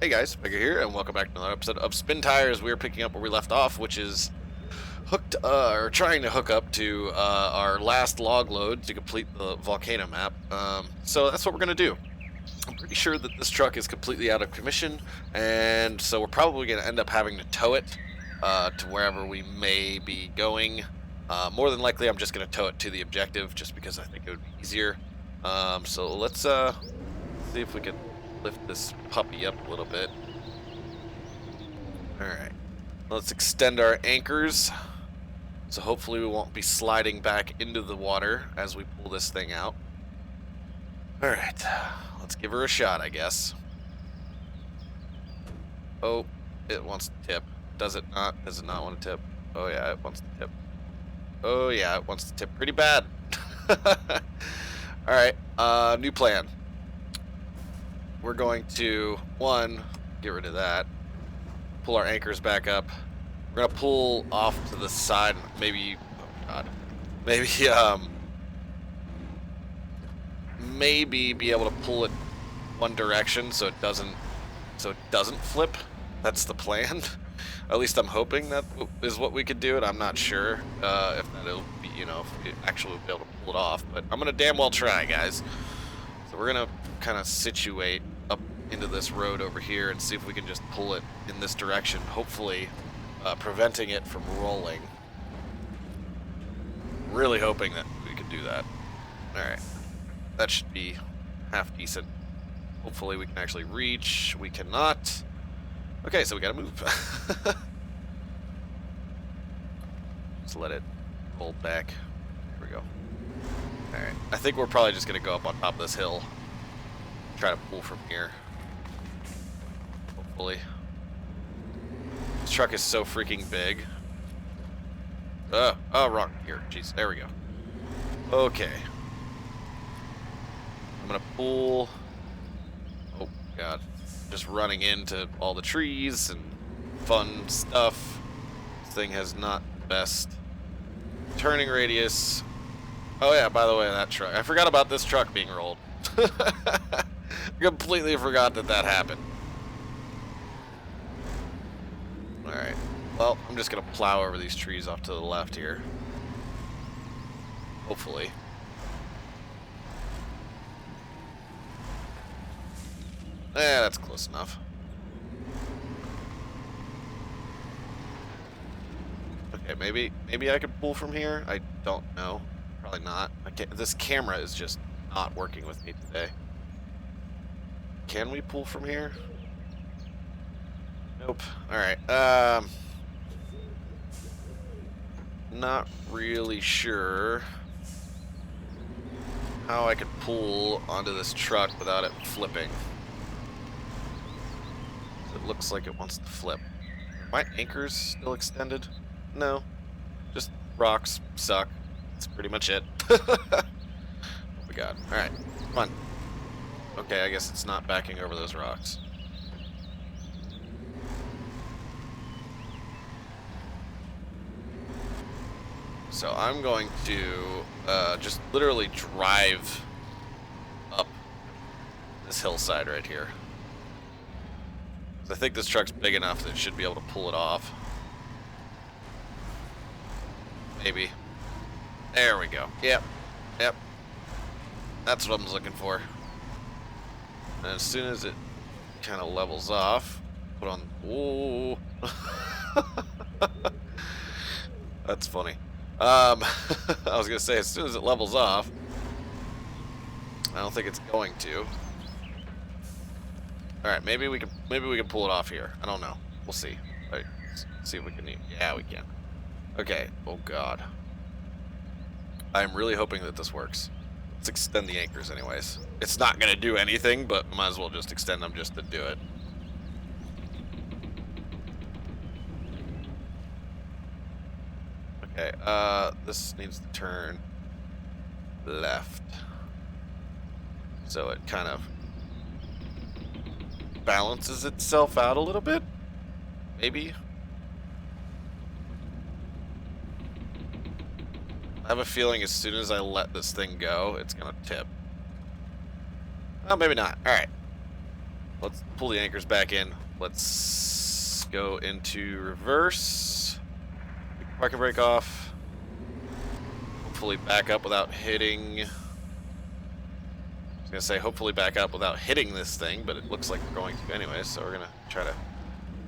Hey guys, Pyker here, and welcome back to another episode of SpinTires. We're picking up where we left off, which is hooked, or trying to hook up to our last log load to complete the Volcano map. So that's what we're gonna do. I'm pretty sure that this truck is completely out of commission, and so we're probably gonna end up having to tow it to wherever we may be going. More than likely, I'm just gonna tow it to the objective, just because I think it would be easier. So let's see if we can lift this puppy up a little bit. Alright, let's extend our anchors, so hopefully we won't be sliding back into the water as we pull this thing out. Alright, let's give her a shot, I guess. Oh, it wants to tip. Does it not? Does it not want to tip? Oh yeah, it wants to tip. Oh yeah, it wants to tip pretty bad. Alright, new plan. We're going to, one, get rid of that, pull our anchors back up. We're gonna pull off to the side, maybe, oh god, maybe be able to pull it one direction so it doesn't flip. That's the plan. At least I'm hoping that is what we could do, and I'm not sure if that'll be, if we actually will be able to pull it off. But I'm gonna damn well try, guys. So we're gonna kind of situate up into this road over here and see if we can just pull it in this direction, hopefully preventing it from rolling. Really hoping that we can do that. Alright, that should be half decent. Hopefully we can actually reach. We cannot. Okay, so we gotta move. Just let it roll back. Here we go. Alright, I think we're probably just gonna go up on top of this hill. Try to pull from here. Hopefully. This truck is so freaking big. Oh, wrong. Here, jeez, there we go. Okay. I'm gonna pull. Oh, God. Just running into all the trees and fun stuff. This thing has not the best turning radius. Oh, yeah, by the way, that truck. I forgot about this truck being rolled. Completely forgot that happened. Alright. Well, I'm just gonna plow over these trees off to the left here. Hopefully. That's close enough. Okay, maybe I could pull from here? I don't know. Probably not. This camera is just not working with me today. Can we pull from here? Nope. Alright, not really sure how I could pull onto this truck without it flipping. It looks like it wants to flip. Are my anchors still extended? No. Just rocks suck. That's pretty much it. Oh my god. Alright, come on. Okay, I guess it's not backing over those rocks. So I'm going to just literally drive up this hillside right here. I think this truck's big enough that it should be able to pull it off. Maybe. There we go. Yep. Yep. That's what I was looking for. And as soon as it kind of levels off, put on... Ooh. That's funny. I was gonna say, as soon as it levels off, I don't think it's going to. All right, maybe we can pull it off here. I don't know. We'll see. All right, let's see if we can. Yeah, we can. Okay. Oh God. I'm really hoping that this works. Let's extend the anchors, anyways. It's not gonna do anything, but might as well just extend them just to do it. Okay, this needs to turn left. So it kind of balances itself out a little bit? Maybe? I have a feeling as soon as I let this thing go, it's gonna tip. Oh, maybe not. Alright. Let's pull the anchors back in. Let's go into reverse. Park and brake off. Hopefully back up without hitting. I was gonna say hopefully back up without hitting this thing, but it looks like we're going to anyway, so we're gonna try to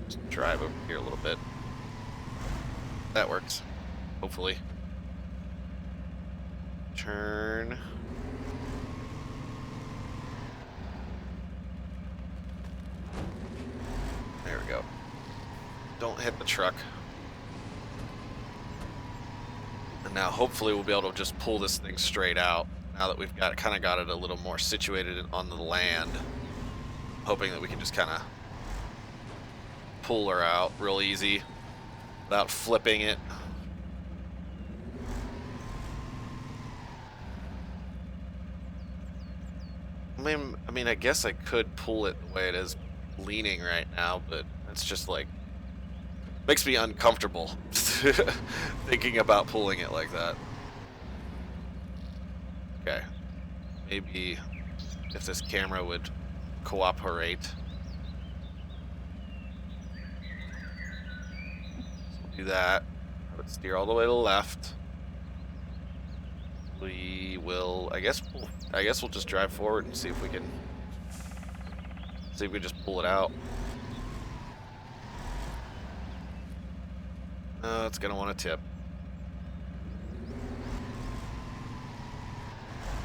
just drive over here a little bit. That works. Hopefully. Turn. There we go. Don't hit the truck. And now hopefully we'll be able to just pull this thing straight out now that we've got kind of got it a little more situated on the land. Hoping that we can just kind of pull her out real easy without flipping it. I mean, I guess I could pull it the way it is leaning right now, but it's just like makes me uncomfortable thinking about pulling it like that. Okay, maybe if this camera would cooperate. So do that. Let's steer all the way to the left. We will. I guess we'll just drive forward and see if we can just pull it out. It's gonna want to tip.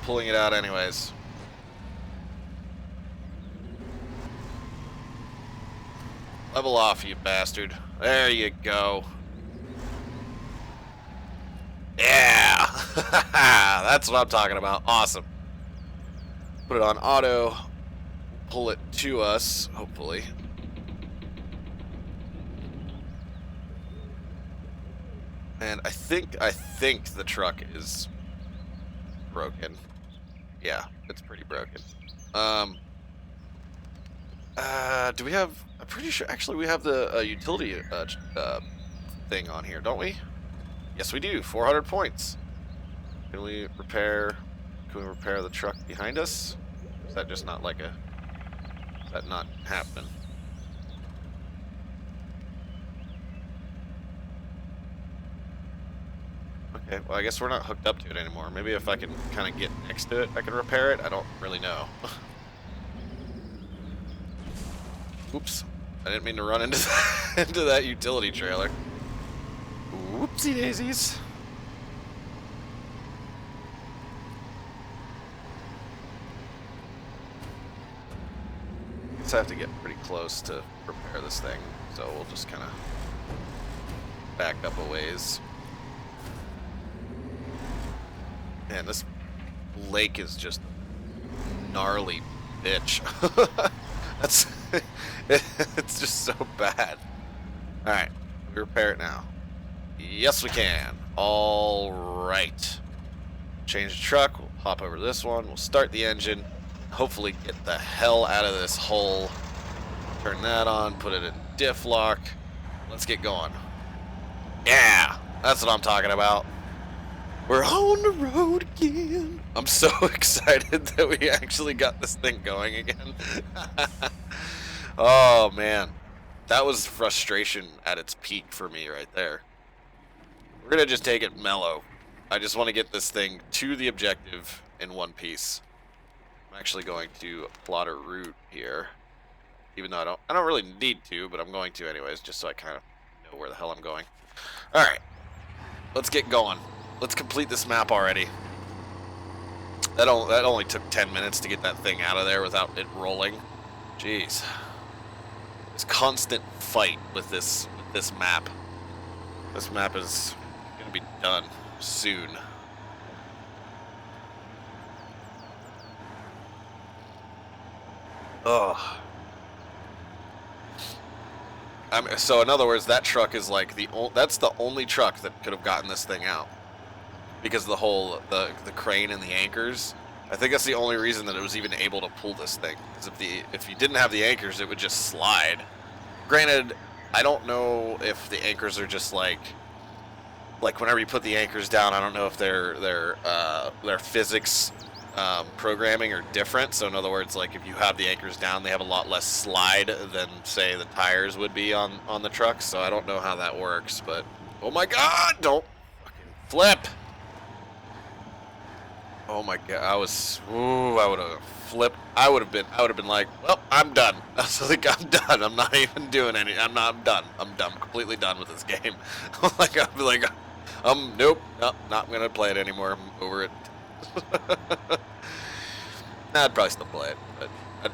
Pulling it out anyways. Level off, you bastard. There you go. Yeah! That's what I'm talking about. Awesome. Put it on auto. Pull it to us, hopefully. And I think the truck is broken. Yeah, it's pretty broken. Do we have... I'm pretty sure... Actually, we have the utility thing on here, don't we? Yes, we do. 400 points. Can we repair the truck behind us? Is that just not like a... Is that not happening? Okay, well, I guess we're not hooked up to it anymore. Maybe if I can kind of get next to it, I can repair it. I don't really know. Oops. I didn't mean to run into into that utility trailer. Whoopsie daisies. Guess I have to get pretty close to repair this thing, so we'll just kind of back up a ways. Man, this lake is just gnarly bitch. That's it's just so bad. All right, we repair it now. Yes, we can. All right. Change the truck. We'll hop over to this one. We'll start the engine. Hopefully get the hell out of this hole. Turn that on. Put it in diff lock. Let's get going. Yeah, that's what I'm talking about. We're on the road again. I'm so excited that we actually got this thing going again. Oh, man. That was frustration at its peak for me right there. We're going to just take it mellow. I just want to get this thing to the objective in one piece. I'm actually going to plot a route here. Even though I don't really need to, but I'm going to anyways, just so I kind of know where the hell I'm going. Alright. Let's get going. Let's complete this map already. That only took 10 minutes to get that thing out of there without it rolling. Jeez. This constant fight with this map. This map is gonna be done soon. Ugh. So in other words, that truck is like that's the only truck that could have gotten this thing out. Because of the whole the crane and the anchors. I think that's the only reason that it was even able to pull this thing. Because if you didn't have the anchors, it would just slide. Granted, I don't know if the anchors are just like whenever you put the anchors down, I don't know if their physics programming are different. So in other words, like if you have the anchors down, they have a lot less slide than say the tires would be on the truck. So I don't know how that works, but oh my god, don't fucking flip. Oh my god, I would have flipped. I would have been like, well, I'm done. I was like, I'm done. I'm not even doing any. I'm done. I'm done. Completely done with this game. Like I'd be like, nope, not gonna play it anymore. I'm over it. Nah, I'd probably still play it, but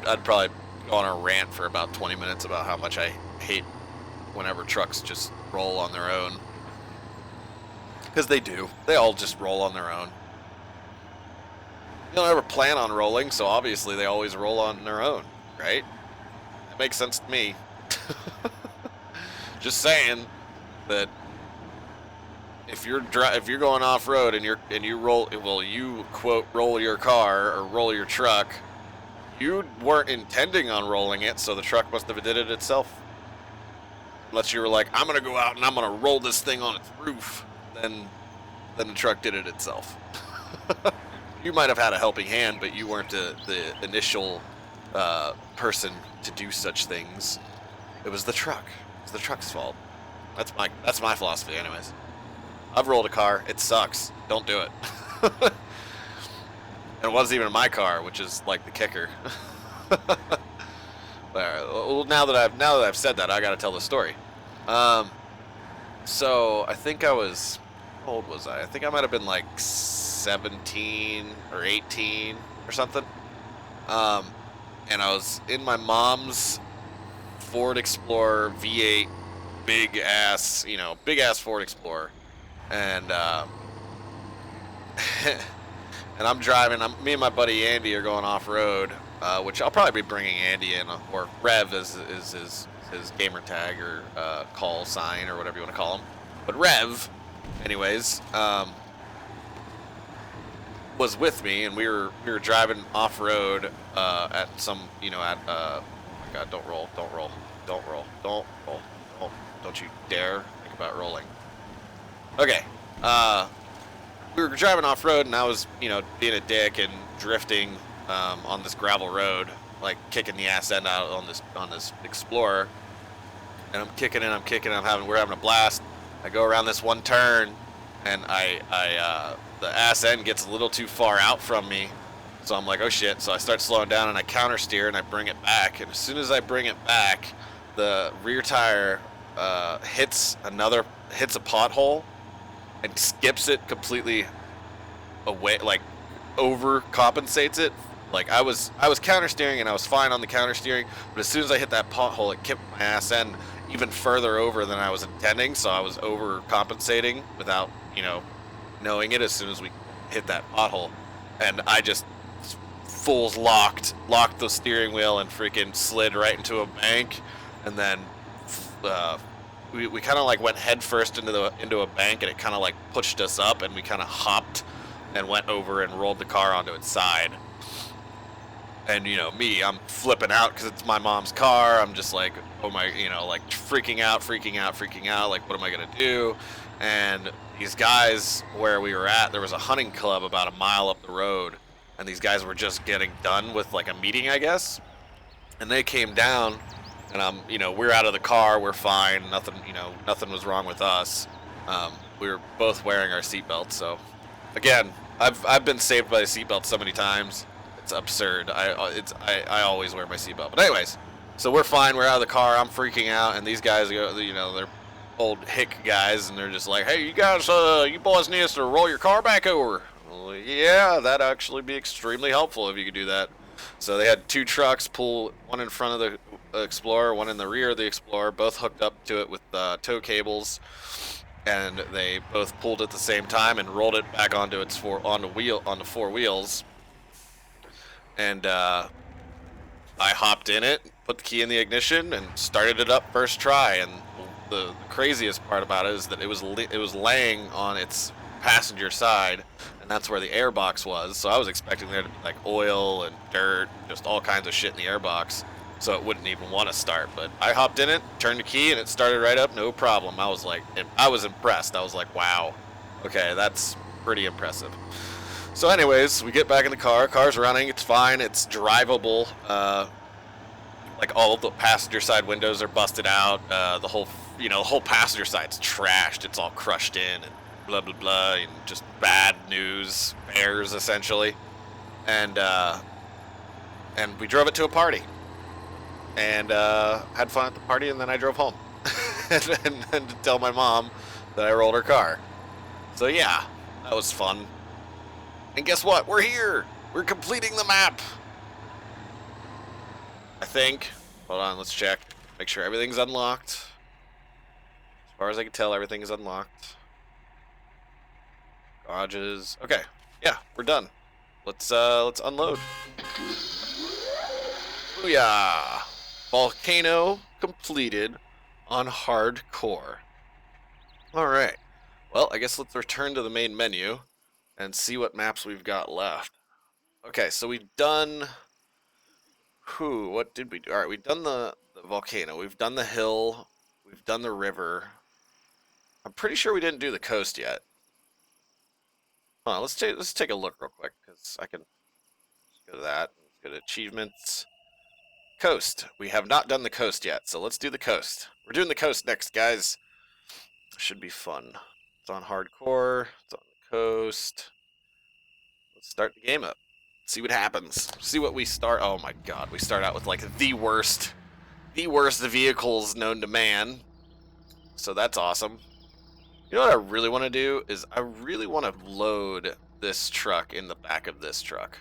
I'd probably go on a rant for about 20 minutes about how much I hate whenever trucks just roll on their own. Because they do. They all just roll on their own. They don't ever plan on rolling, so obviously they always roll on their own, right? That makes sense to me. Just saying that if you're going off road and you roll, well, you quote roll your car or roll your truck, you weren't intending on rolling it, so the truck must have did it itself. Unless you were like, I'm gonna go out and I'm gonna roll this thing on its roof, then the truck did it itself. You might have had a helping hand, but you weren't the initial person to do such things. It was the truck. It was the truck's fault. That's my philosophy, anyways. I've rolled a car. It sucks. Don't do it. And it wasn't even my car, which is like the kicker. Well, now that I've said that, I got to tell the story. So I think I was, how old was I? I think I might have been like 17 or 18 or something. And I was in my mom's Ford Explorer V8, big ass Ford Explorer, and and I'm driving. Me and my buddy Andy are going off road, which I'll probably be bringing Andy in, or Rev is his gamer tag or call sign or whatever you want to call him. But Rev, anyways, was with me, and we were driving off road at some, oh my God, don't roll, don't you dare think about rolling. Okay, we were driving off road, and I was, being a dick and drifting on this gravel road, like kicking the ass end out on this Explorer, and I'm kicking, we're having a blast. I go around this one turn, and the ass end gets a little too far out from me, so I'm like, oh shit. So I start slowing down, and I counter steer, and I bring it back, and as soon as I bring it back, the rear tire hits a pothole and skips it completely away, like overcompensates it. Like I was counter steering, and I was fine on the counter steering, but as soon as I hit that pothole, it kicked my ass end even further over than I was intending, so I was overcompensating without, knowing it as soon as we hit that pothole. And I just fools locked the steering wheel and freaking slid right into a bank, and then we kind of like went head first into a bank, and it kind of like pushed us up, and we kind of hopped and went over and rolled the car onto its side. And me, I'm flipping out because it's my mom's car. I'm just like, oh my, like freaking out. Like, what am I gonna do? And these guys, where we were at, there was a hunting club about a mile up the road, and these guys were just getting done with like a meeting, I guess. And they came down, and we're out of the car, we're fine, nothing was wrong with us. We were both wearing our seatbelts, so again, I've been saved by a seatbelt so many times. It's absurd. I always wear my seatbelt. But anyways, so we're fine. We're out of the car. I'm freaking out, and these guys go, they're old hick guys, and they're just like, hey, you guys, you boys need us to roll your car back over. Well, yeah, that'd actually be extremely helpful if you could do that. So they had two trucks pull, one in front of the Explorer, one in the rear of the Explorer, both hooked up to it with tow cables, and they both pulled at the same time and rolled it back onto four wheels. And I hopped in it, put the key in the ignition, and started it up first try. And the craziest part about it is that it was laying on its passenger side, and that's where the airbox was. So I was expecting there to be like oil and dirt, just all kinds of shit in the airbox, so it wouldn't even want to start. But I hopped in it, turned the key, and it started right up, no problem. I was impressed. I was like, wow, okay, that's pretty impressive. So anyways, we get back in the car. Car's running. It's fine. It's drivable. Like all the passenger side windows are busted out. The whole passenger side's trashed. It's all crushed in and blah blah blah, and just bad news bears essentially. And we drove it to a party, and had fun at the party, and then I drove home, and to tell my mom that I rolled her car. So yeah, that was fun. And guess what? We're here. We're completing the map. I think. Hold on, let's check. Make sure everything's unlocked. As far as I can tell, everything is unlocked. Garages. Okay. Yeah, we're done. Let's unload. Booyah! Volcano completed on hardcore. Alright. Well, I guess let's return to the main menu and see what maps we've got left. Okay, so we've done... what did we do? Alright, we've done the volcano. We've done the hill. We've done the river. I'm pretty sure we didn't do the coast yet. Hold on, let's take a look real quick, because I can go to that. Let's go to achievements. Coast. We have not done the coast yet, so let's do the coast. We're doing the coast next, guys. Should be fun. It's on hardcore. It's on the coast. Let's start the game up. See what happens. See what we start. Oh my god, we start out with like the worst vehicles known to man. So that's awesome. You know what I really want to do is I really want to load this truck in the back of this truck.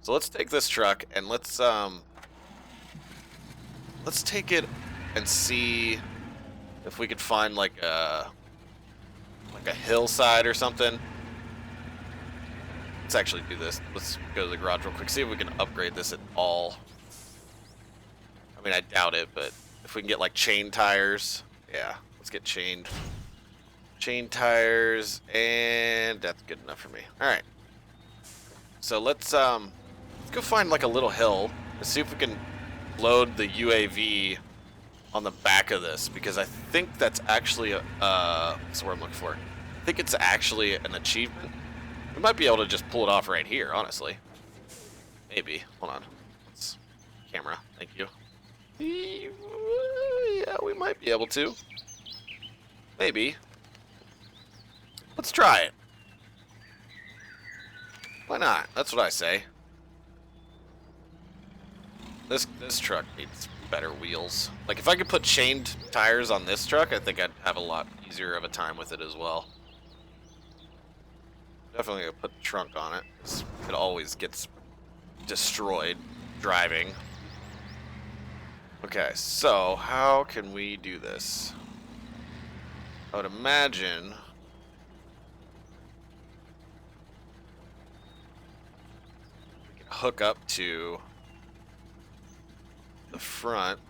So let's take this truck and let's take it and see if we could find like a hillside or something. Let's actually do this. Let's go to the garage real quick. See if we can upgrade this at all. I mean, I doubt it, but if we can get like chain tires, yeah, let's get chain tires, and that's good enough for me. All right. So let's go find like a little hill and see if we can load the UAV on the back of this, because I think that's actually that's what I'm looking for. I think it's actually an achievement. We might be able to just pull it off right here, honestly. Maybe. Hold on. Let's camera. Thank you. Yeah, we might be able to. Maybe. Let's try it. Why not? That's what I say. This truck needs better wheels. Like, if I could put chained tires on this truck, I think I'd have a lot easier of a time with it as well. Definitely gonna put the trunk on it, 'cause it always gets destroyed driving. Okay, so how can we do this? I would imagine we can hook up to the front.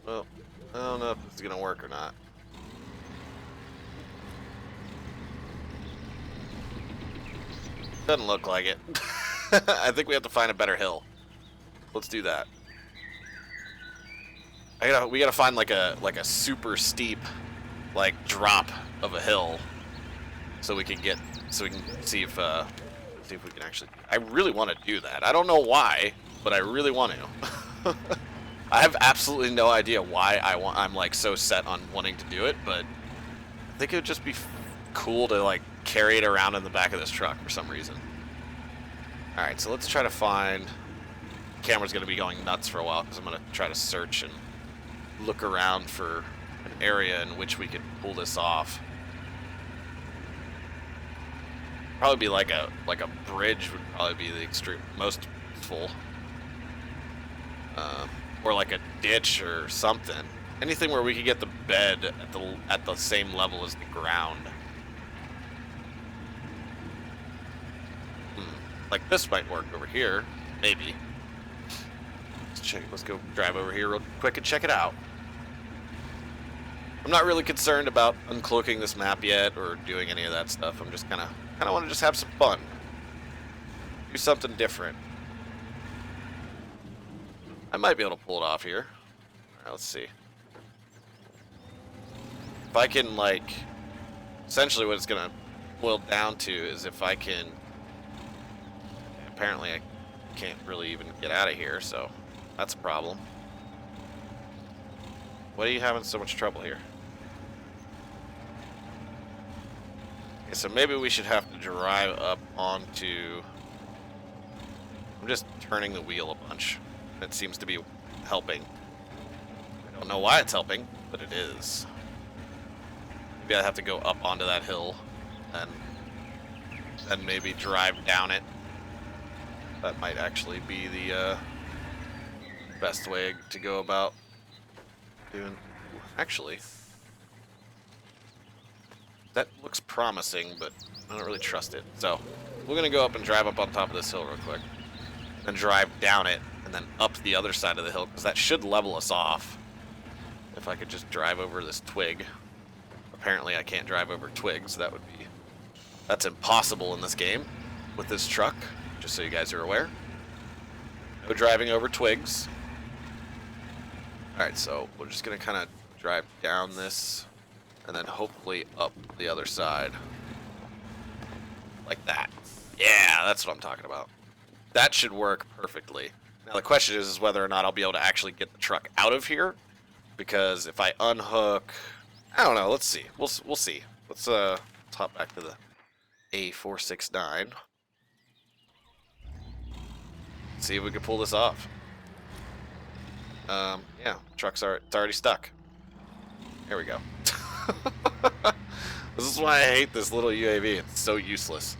Well, I don't know if this is gonna work or not. Doesn't look like it. I think we have to find a better hill. Let's do that. We gotta find like a super steep like drop of a hill, so we can see if we can actually. I really want to do that. I don't know why, but I really want to. I have absolutely no idea why I'm like so set on wanting to do it, but I think it would just be cool to like carry it around in the back of this truck for some reason. All right, so let's try to find. The camera's gonna be going nuts for a while because I'm gonna try to search and look around for an area in which we could pull this off. Probably be like a bridge would probably be the most useful. Or like a ditch or something. Anything where we could get the bed at the same level as the ground. Like this might work over here, maybe. Let's go drive over here real quick and check it out. I'm not really concerned about uncloaking this map yet or doing any of that stuff. I'm just kind of want to just have some fun. Do something different. I might be able to pull it off here. All right, let's see. If I can, like, essentially what it's gonna boil down to is if I can. Apparently, I can't really even get out of here, so that's a problem. What are you having so much trouble here? Okay, so maybe we should have to drive up onto. I'm just turning the wheel a bunch. It seems to be helping. I don't know why it's helping, but it is. Maybe I have to go up onto that hill and then maybe drive down it. That might actually be the best way to go about doing. Actually, that looks promising, but I don't really trust it. So we're gonna go up and drive up on top of this hill real quick, and drive down it, and then up the other side of the hill, because that should level us off. If I could just drive over this twig. Apparently I can't drive over twigs. That's impossible in this game with this truck, just so you guys are aware. No driving over twigs. Alright, so we're just gonna kind of drive down this and then hopefully up the other side. Like that. Yeah, that's what I'm talking about. That should work perfectly. Now the question is whether or not I'll be able to actually get the truck out of here, because if I unhook, I don't know, let's see. We'll see. Let's hop back to the A469. See if we can pull this off. Yeah, it's already stuck. There we go. This is why I hate this little UAV. It's so useless.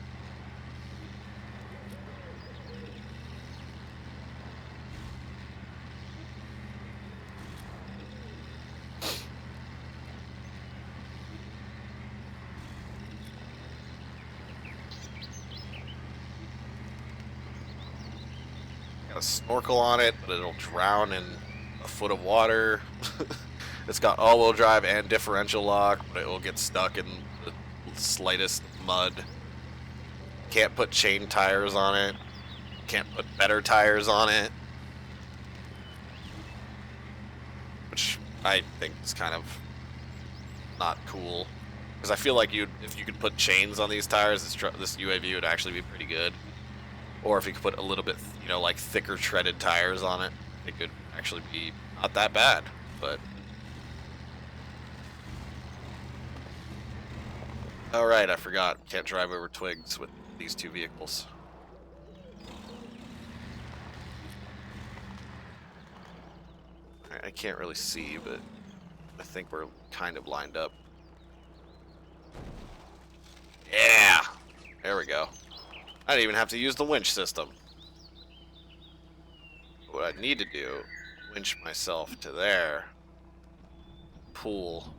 Got a snorkel on it, but it'll drown in a foot of water. It's got all-wheel drive and differential lock, but it will get stuck in the slightest mud. Can't put chain tires on it. Can't put better tires on it. Which I think is kind of not cool. Because I feel like if you could put chains on these tires, this UAV would actually be pretty good. Or if you could put a little bit, like thicker treaded tires on it, it could actually be not that bad. But all right, I forgot. Can't drive over twigs with these two vehicles. I can't really see, but I think we're kind of lined up. Yeah! There we go. I didn't even have to use the winch system. What I need to do, winch myself to there. Pull.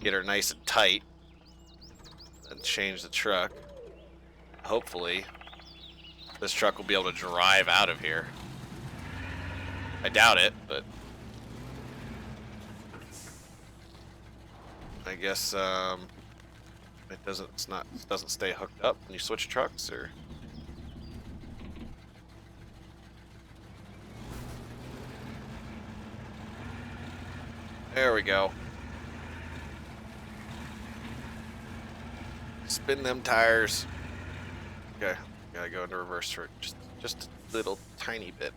Get her nice and tight. And change the truck. Hopefully, this truck will be able to drive out of here. I doubt it, but I guess it doesn't stay hooked up when you switch trucks, or there we go. Spin them tires. Okay, gotta go into reverse for just a little tiny bit.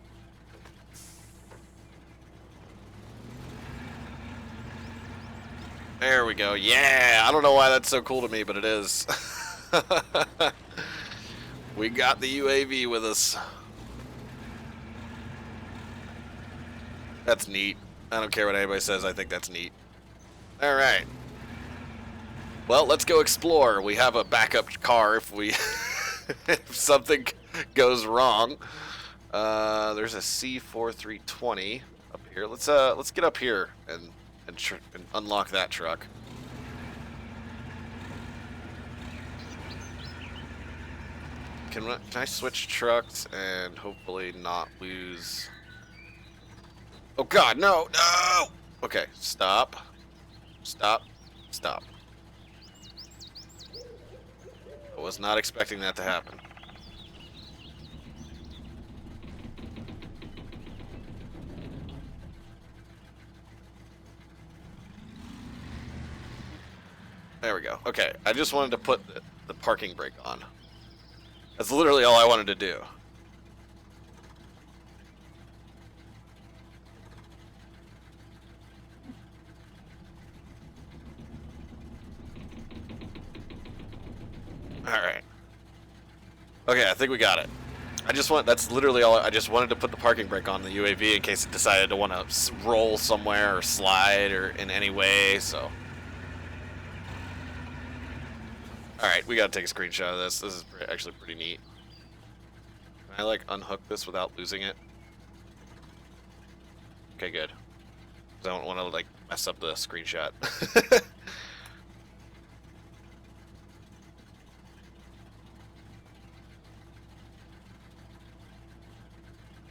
There we go. Yeah, I don't know why that's so cool to me, but it is. We got the UAV with us. That's neat. I don't care what anybody says, I think that's neat. Alright. Well, let's go explore. We have a backup car if if something goes wrong. There's a C4320 up here. Let's get up here and unlock that truck. Can I switch trucks and hopefully not lose? Oh God, no, no! Okay, stop. Stop. Stop. I was not expecting that to happen. There we go. Okay, I just wanted to put the parking brake on. That's literally all I wanted to do. Alright. Okay, I think we got it. That's literally all. I just wanted to put the parking brake on the UAV in case it decided to want to roll somewhere or slide or in any way, so. Alright, we gotta take a screenshot of this. This is actually pretty neat. Can I, like, unhook this without losing it? Okay, good. Because I don't want to, like, mess up the screenshot.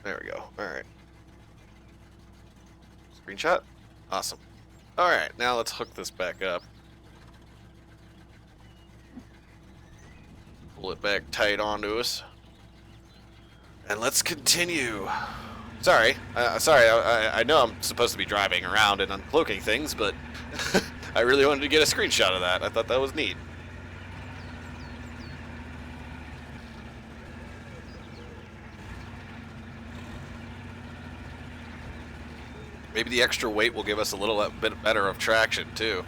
There we go. Alright. Screenshot? Awesome. Alright, now let's hook this back up. Pull it back tight onto us. And let's continue. Sorry. I know I'm supposed to be driving around and uncloaking things, but I really wanted to get a screenshot of that. I thought that was neat. Maybe the extra weight will give us a little bit better of traction, too.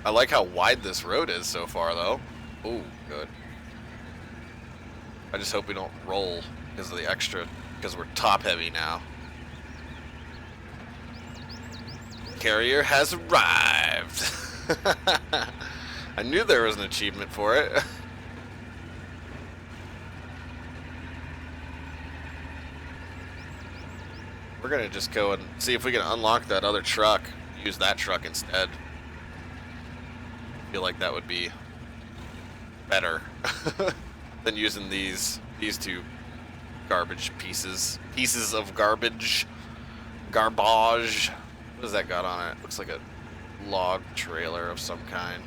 I like how wide this road is so far, though. Ooh, good. I just hope we don't roll because of the extra, because we're top-heavy now. Carrier has arrived. I knew there was an achievement for it. We're gonna just go and see if we can unlock that other truck. Use that truck instead. I feel like that would be better than using these two garbage pieces of garbage. What does that got on it? Looks like a log trailer of some kind.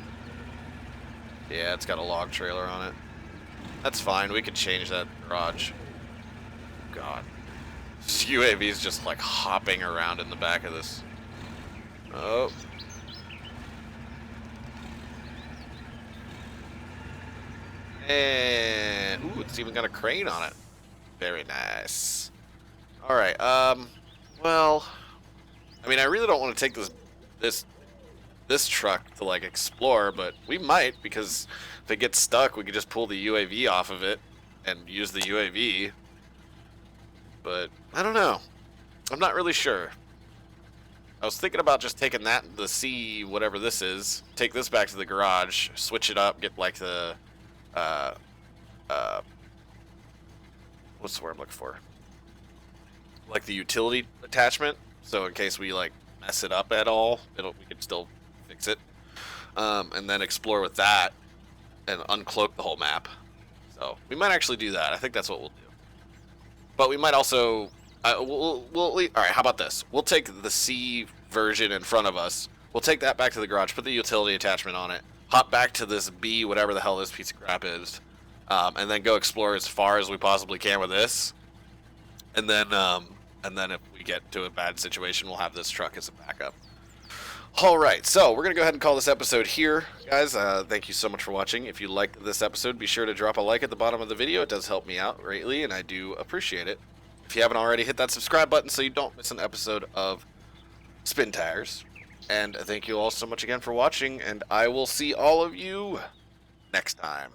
Yeah, it's got a log trailer on it. That's fine. We could change that garage. God. This UAV is just like hopping around in the back of this. Oh. And ooh, it's even got a crane on it. Very nice. All right. Well, I mean, I really don't want to take this truck to like explore, but we might, because if it gets stuck, we could just pull the UAV off of it and use the UAV. But I don't know. I'm not really sure. I was thinking about just taking the C, whatever this is, take this back to the garage, switch it up, get like the, what's the word I'm looking for? Like the utility attachment. So in case we like mess it up at all, we can still fix it. And then explore with that and uncloak the whole map. So we might actually do that. I think that's what we'll do. But we might also, all right, how about this? We'll take the C version in front of us. We'll take that back to the garage, put the utility attachment on it, hop back to this B, whatever the hell this piece of crap is, and then go explore as far as we possibly can with this. And then if we get to a bad situation, we'll have this truck as a backup. All right, so we're going to go ahead and call this episode here, guys. Thank you so much for watching. If you liked this episode, be sure to drop a like at the bottom of the video. It does help me out greatly, and I do appreciate it. If you haven't already, hit that subscribe button so you don't miss an episode of SpinTires. And thank you all so much again for watching, and I will see all of you next time.